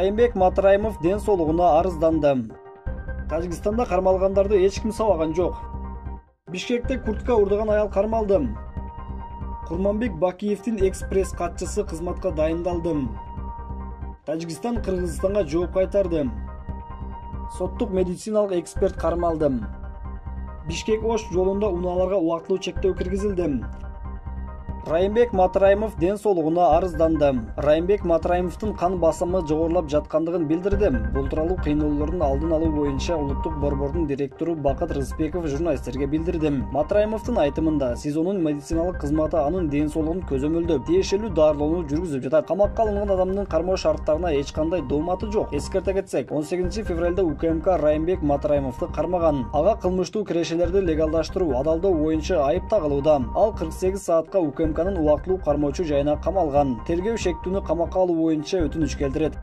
Райымбек Матраимов ден соолугуна арызданды. Тажикстанда кармалгандарды эч ким сабаган жок. Бишкекте куртка урдаган аял кармалды. Курманбек Бакиевдин экспресс катчысы кызматка дайындалды. Тажикстан Кыргызстанга жооп кайтарды. Соттук медициналык эксперт кармалды. Бишкек-Ош жолунда унааларга убактылуу чектөө киргизилди. Райымбек Матраимов ден соолугуна арызданды. Райымбек Матраимовдун кан басымы жогорулап жаткандыгын билдирди. Бул тууралуу кыйноолордун алдын алуу боюнча улуттук борбордун директору Бакыт Рызбеков журналисттерге билдирди. Матраимовдун айтымында СИЗОнун медициналык кызматы анын ден соолугун көзөмөлдөп, тиешелүү дарылоону жүргүзүп жатат. Камакка алынган адамдын кармоо шарттарына эч кандай дооматы жок. Эскерте кетсек, 18 февралда УКМК Райымбек Матраимовду кармаган. Ага кылмыштуу кирешелерди легалдаштыруу, адалдоо боюнча айып тагылууда. Ал 48 саатка УКМК убактылуу кармоочу жайына камалган. Тергөө шектүүнү камакка алуу боюнча өтүнүч келтирет.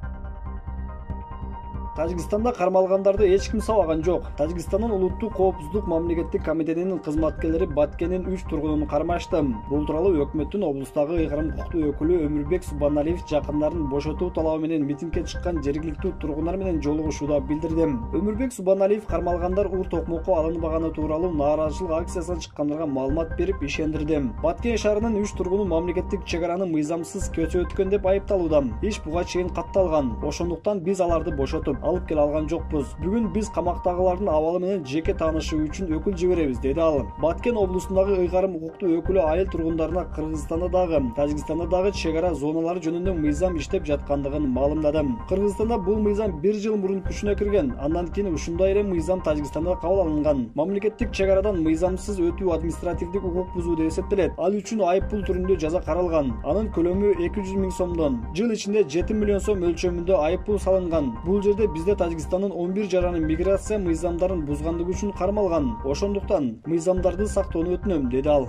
Тажикстанда кармалгандарды эч ким сабаган жок. Тажикстандын улуттук коопсуздук мамлекеттик комитетинин кызматкерлери Баткендин 3 тургунун кармашты. Бул тууралуу өкмөттүн облустагы ыйгарым укуктуу өкүлү Өмүрбек Субаналиев жакындарын бошотуу талабы менен митингге чыккан жергиликтүү тургундар менен жолугушууда билдирди. Өмүрбек Субаналиев кармалгандар ур токмокко алынбаганы тууралуу нааразычылык акциясына чыккандарга маалымат берип ишендирди. Баткен шаарынын 3 тургуну мамлекеттик чек араны мыйзамсыз көчө өткөн деп айыпталууда. Иш буга чейин катталган. Ошондуктан биз аларды бошотуп алып келе алган жокпуз. Бүгүн биз камактагылардын абалы менен жеке таанышуу үчүн өкүл жиберебиз, деди ал. Баткен облусундагы ыйгарым укуктуу өкүлү айыл тургундарына Кыргызстанда дагы, Тажикстанда дагы чек ара зоналары жөнүндө мыйзам иштеп жаткандыгын маалымдады. Кыргызстанда бул мыйзам 1 жыл мурун күчүнө кирген. Андан кийин ушундай эле мыйзам Тажикстанда кабыл алынган. Мамлекеттик чек арадан мыйзамсыз өтүү административдик укук бузуу деп эсептелет. Ал үчүн айып пул түрүндө жаза каралган. Анын көлөмү 200 000 сомдон. Жыл ичинде 7 миллион сом өлчөмүндө айып пул салынган. Бул жерде бизде Тажикстандын 11 жараны миграция мыйзамдарын бузгандыгы үчүн кармалган. Ошондуктан мыйзамдарды сактоону өтүнөм, деди ал.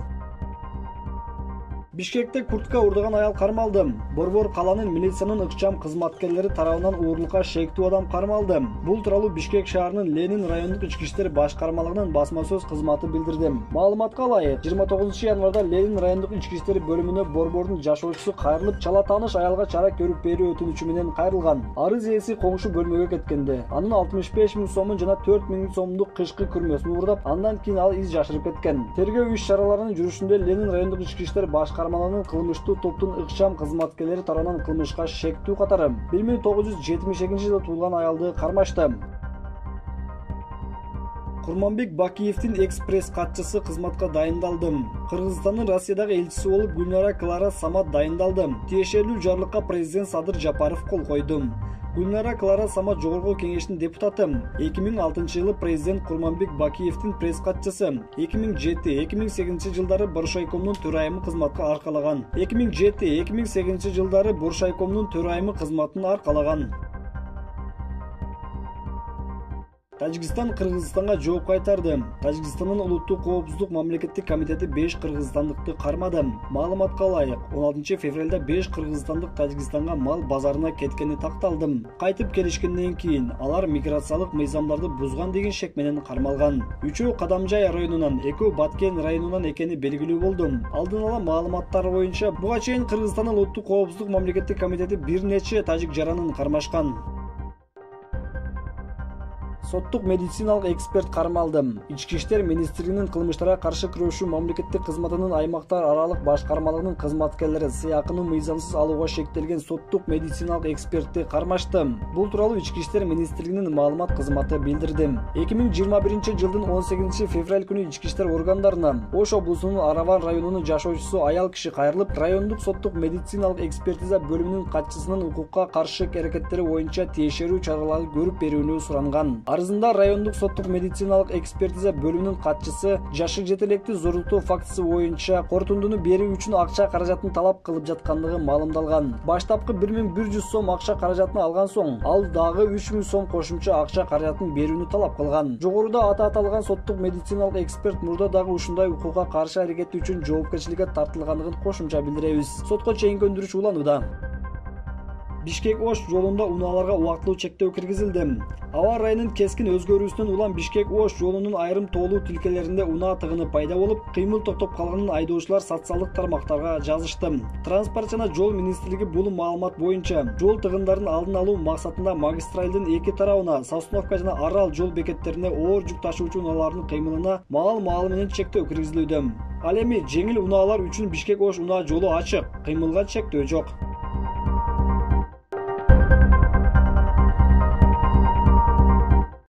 Бишкекте куртка урдаган аял кармалды. Борбор каланын милициянын ыкчам кызматкерлери тарабынан уурулукка шектүү адам кармалды. Бул тууралуу Бишкек шаарынын Ленин райондук ички иштер башкармалыгынын басма сөз кызматы билдирди. Маалыматка ылайык, 29 январда Ленин райондук ички иштер бөлүмүнө борбордун жашоочусу кайрылып, чала тааныш аялга чара көрүп берүү өтүнүчү менен кайрылган. Арыз ээси коңшу бөлмөгө кеткенде, анын 65 000 сомун жана 4 000 сомдук кышкы күрмөсүн уурдап, андан кийин ал из жашырып кеткен. Тергөө иш чараларынын жүрүшүндө Ленин райондук ички иштер башкармалыгынын кылмыштуу топтун ыкчам кызматкерлери тарабынан кылмышка шектүү катары 1972 жылы туулган аялды кармашты. Курманбек Бакиевдин экспресс катчысы кызматка дайындалды. Кыргызстандын Россиядагы элчиси болуп Гүлнара Клара Самат дайындалды. Тиешелүү жарлыкка президент Садыр Жапаров кол койду. Гүлнара Клара Самат жогорку кеңештин депутаты. 2006 жылы президент Курманбек Бакиевдин пресс катчысы. 2007-2008 жылдары Боршайкомдун төрайымы кызматка аркалаган. 2007-2008 жылдары Боршайкомдун төрайымы кызматын аркалаган. Тажикстан Кыргызстанга жооп кайтарды. Тажикстандын улуттук коопсуздук мамлекеттик комитети 5 кыргызстандыкты кармады. Маалыматка ылайык, 16 февралда 5 кыргызстандык Тажикстанга мал базарына кеткени такталды. Кайтып келишкенден кийин алар миграциялык мыйзамдарды бузган деген шек менен кармалган. Үчөө Кадамжай районунан, экөө Баткен районунан экени белгилүү болду. Алдын ала маалыматтар боюнча буга чейин Кыргызстандын улуттук коопсуздук мамлекеттик комитети бир нече тажик жаранын кармашкан. Соттук медициналык эксперт кармалды. Ички иштер министрлигинин кылмыштарга каршы күрөшүү мамлекеттик кызматынын аймактар аралык башкармалыгынын кызматкерлери сыйакыны мыйзамсыз алууга шектелген соттук медициналык экспертти кармашты. Бул тууралуу Ички иштер министрлигинин маалымат кызматы билдирди. 2021 жылдын 18 февраль күнү ички иштер органдарына Ош облусунун Араван районунун жашоочусу аял киши кайрылып, райондук соттук медициналык экспертиза бөлүмүнүн катчысынын укукка каршы аракеттери боюнча тиешелүү чараларды көрүп берүүнү суранган. Арызында райондук соттук медициналык экспертиза бөлүмүнүн катчысы жашык жетелекти зорлуктоо фактысы боюнча корутундуну берүү үчүн акча каражатын талап кылып жаткандыгы маалымдалган. Баштапкы 1100 сом акча каражатын алган соң, ал дагы 3000 сом кошумча акча каражатын берүүнү талап кылган. Жогоруда аталган соттук медициналык эксперт мурда дагы ушундай укукка каршы аракети үчүн жоопкерчиликке тартылгандыгын кошумча билдиребиз. Сотко чейинки өндүрүш уланууда. Бишкек-Ош жолунда унааларга убактылуу чектөө киргизилди. Аба ырайынын кескин өзгөрүүсүнөн улам Бишкек-Ош жолунун айрым тоолуу тилкелеринде унаа тыгыны пайда болуп, кыймыл токтоп калганын айдоочулар социалдык тармактарга жазышты. Транспорт жана жол министрлиги бул маалымат боюнча жол тыгындарын алдын алуу максатында магистралдын эки тарабына, Сосновка жана Арал жол бекеттерине оор жүк ташуучу унаалардын кыймылына маал менен чектөө киргизилүүдө. Ал эми жеңил унаалар үчүн Бишкек-Ош унаа жолу ачык, кыймылга чектөө жок.